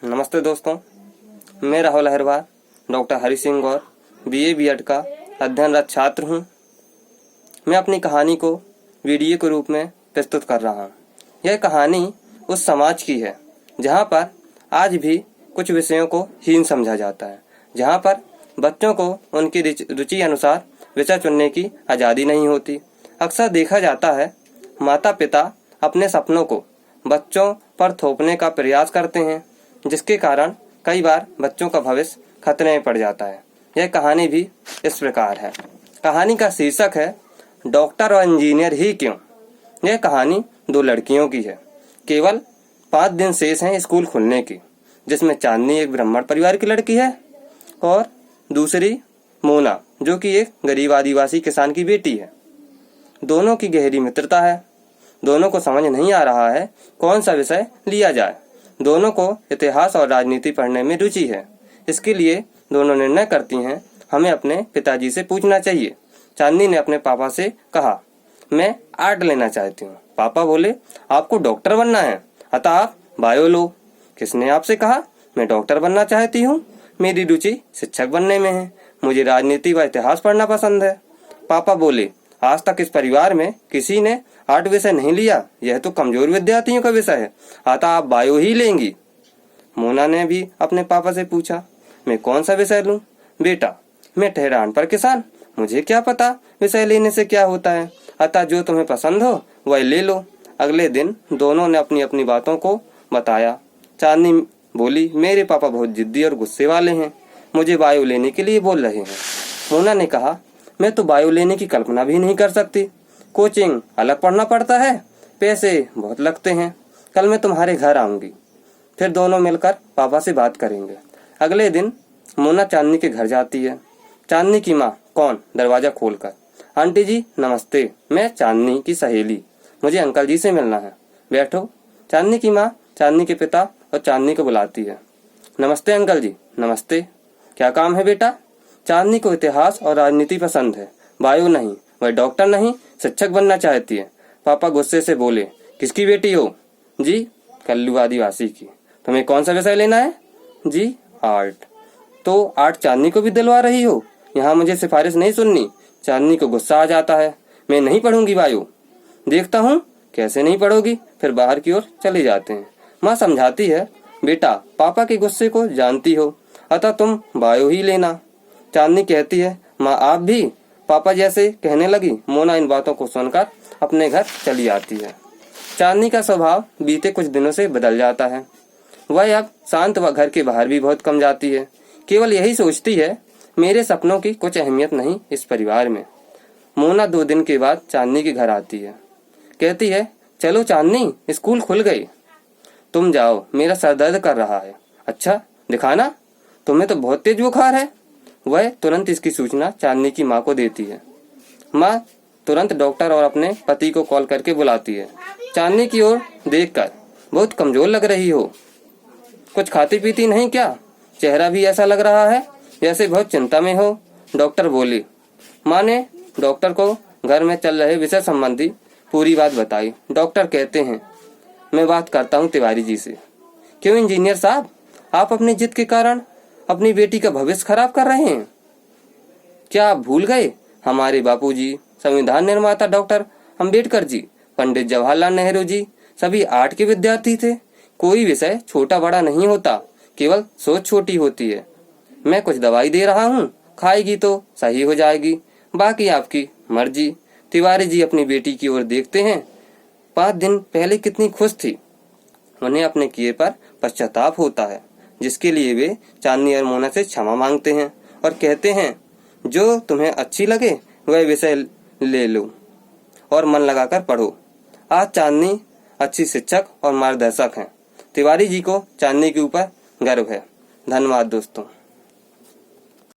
नमस्ते दोस्तों, मैं राहुल अहिरवार डॉक्टर हरि सिंह गौर बीए बीएड का अध्ययनरत छात्र हूँ। मैं अपनी कहानी को वीडियो के रूप में प्रस्तुत कर रहा हूँ। यह कहानी उस समाज की है जहाँ पर आज भी कुछ विषयों को हीन समझा जाता है, जहाँ पर बच्चों को उनकी रुचि अनुसार विषय चुनने की आज़ादी नहीं होती। अक्सर देखा जाता है माता पिता अपने सपनों को बच्चों पर थोपने का प्रयास करते हैं, जिसके कारण कई बार बच्चों का भविष्य खतरे में पड़ जाता है। यह कहानी भी इस प्रकार है। कहानी का शीर्षक है डॉक्टर और इंजीनियर ही क्यों। यह कहानी दो लड़कियों की है। केवल 5 दिन शेष हैं स्कूल खुलने की, जिसमें चांदनी एक ब्राह्मण परिवार की लड़की है और दूसरी मोना जो कि एक गरीब आदिवासी किसान की बेटी है। दोनों की गहरी मित्रता है। दोनों को समझ नहीं आ रहा है कौन सा विषय लिया जाए। दोनों को इतिहास और राजनीति पढ़ने में रुचि है। इसके लिए दोनों निर्णय करती हैं हमें अपने पिताजी से पूछना चाहिए। चांदनी ने अपने पापा से कहा, मैं आर्ट लेना चाहती हूँ। पापा बोले, आपको डॉक्टर बनना है, अतः आप बायो लो। किसने आपसे कहा? मैं डॉक्टर बनना चाहती हूँ, मेरी रुचि शिक्षक बनने में है, मुझे राजनीति व इतिहास पढ़ना पसंद है। पापा बोले, आज तक इस परिवार में किसी ने आर्ट विषय नहीं लिया, यह तो कमजोर विद्यार्थियों का विषय है, अतः आप बायो ही लेंगी। मोना ने भी अपने पापा से पूछा, मैं कौन सा विषय लूं? बेटा, मैं ठहरा अनपढ़ किसान, मुझे क्या पता विषय लेने से क्या होता है, अतः जो तुम्हें पसंद हो वह ले लो। अगले दिन दोनों ने अपनी अपनी बातों को बताया। चांदनी बोली, मेरे पापा बहुत जिद्दी और गुस्से वाले हैं, मुझे बायो लेने के लिए बोल रहे हैं। मोना ने कहा, मैं तो बायो लेने की कल्पना भी नहीं कर सकती, कोचिंग अलग पढ़ना पड़ता है, पैसे बहुत लगते हैं। कल मैं तुम्हारे घर आऊंगी, फिर दोनों मिलकर पापा से बात करेंगे। अगले दिन मोना चांदनी के घर जाती है। चांदनी की माँ, कौन? दरवाजा खोलकर, आंटी जी नमस्ते, मैं चांदनी की सहेली, मुझे अंकल जी से मिलना है, बैठो। चांदनी की माँ चांदनी के पिता और चांदनी को बुलाती है। नमस्ते अंकल जी। नमस्ते, क्या काम है बेटा? चांदनी को इतिहास और राजनीति पसंद है, बायो नहीं, वह डॉक्टर नहीं शिक्षक बनना चाहती है। पापा गुस्से से बोले, किसकी बेटी हो? जी, कल्लू आदिवासी की। तुम्हें कौन सा विषय लेना है? जी, आर्ट। तो आर्ट चांदनी को भी दिलवा रही हो? यहाँ मुझे सिफारिश नहीं सुननी। चांदनी को गुस्सा आ जाता है, मैं नहीं पढ़ूंगी बायो। देखता हूँ कैसे नहीं पढ़ोगी। फिर बाहर की ओर चले जाते हैं। माँ समझाती है, बेटा पापा के गुस्से को जानती हो, अतः तुम बायो ही लेना। चांदनी कहती है, माँ आप भी? पापा जैसे कहने लगी। मोना इन बातों को सुनकर अपने घर चली आती है। चांदनी का स्वभाव बीते कुछ दिनों से बदल जाता है। वह अब शांत व घर के बाहर भी बहुत कम जाती है। केवल यही सोचती है, मेरे सपनों की कुछ अहमियत नहीं इस परिवार में। मोना 2 दिन के बाद चांदनी के घर आती है। कहती है, चलो चांदनी, स्कूल खुल गई, तुम जाओ, मेरा सर दर्द कर रहा है। अच्छा दिखाना, तुम्हें तो बहुत तेज बुखार है। वह तुरंत इसकी सूचना चांदनी की माँ को देती है। माँ तुरंत डॉक्टर और अपने पति को कॉल करके बुलाती है। चांदनी की ओर देखकर, बहुत कमजोर लग रही हो, कुछ खाती पीती नहीं क्या? चेहरा भी ऐसा लग रहा है जैसे बहुत चिंता में हो। डॉक्टर बोली। माँ ने डॉक्टर को घर में चल रहे विषय संबंधी पूरी बात बताई। डॉक्टर कहते हैं, मैं बात करता हूँ तिवारी जी से। क्यों इंजीनियर साहब, आप अपनी जिद के कारण अपनी बेटी का भविष्य खराब कर रहे हैं? क्या आप भूल गए हमारे बापूजी, संविधान निर्माता डॉक्टर अंबेडकर जी, पंडित जवाहरलाल नेहरू जी सभी आर्ट के विद्यार्थी थे। कोई विषय छोटा बड़ा नहीं होता, केवल सोच छोटी होती है। मैं कुछ दवाई दे रहा हूँ, खाएगी तो सही हो जाएगी, बाकी आपकी मर्जी। तिवारी जी अपनी बेटी की ओर देखते हैं। 5 दिन पहले कितनी खुश थी, उन्हें अपने किए पर पश्चाताप होता है, जिसके लिए वे चांदनी और मोना से क्षमा मांगते हैं और कहते हैं, जो तुम्हें अच्छी लगे वह विषय ले लो और मन लगाकर पढ़ो। आज चांदनी अच्छी शिक्षक और मार्गदर्शक हैं। तिवारी जी को चांदनी के ऊपर गर्व है। धन्यवाद दोस्तों।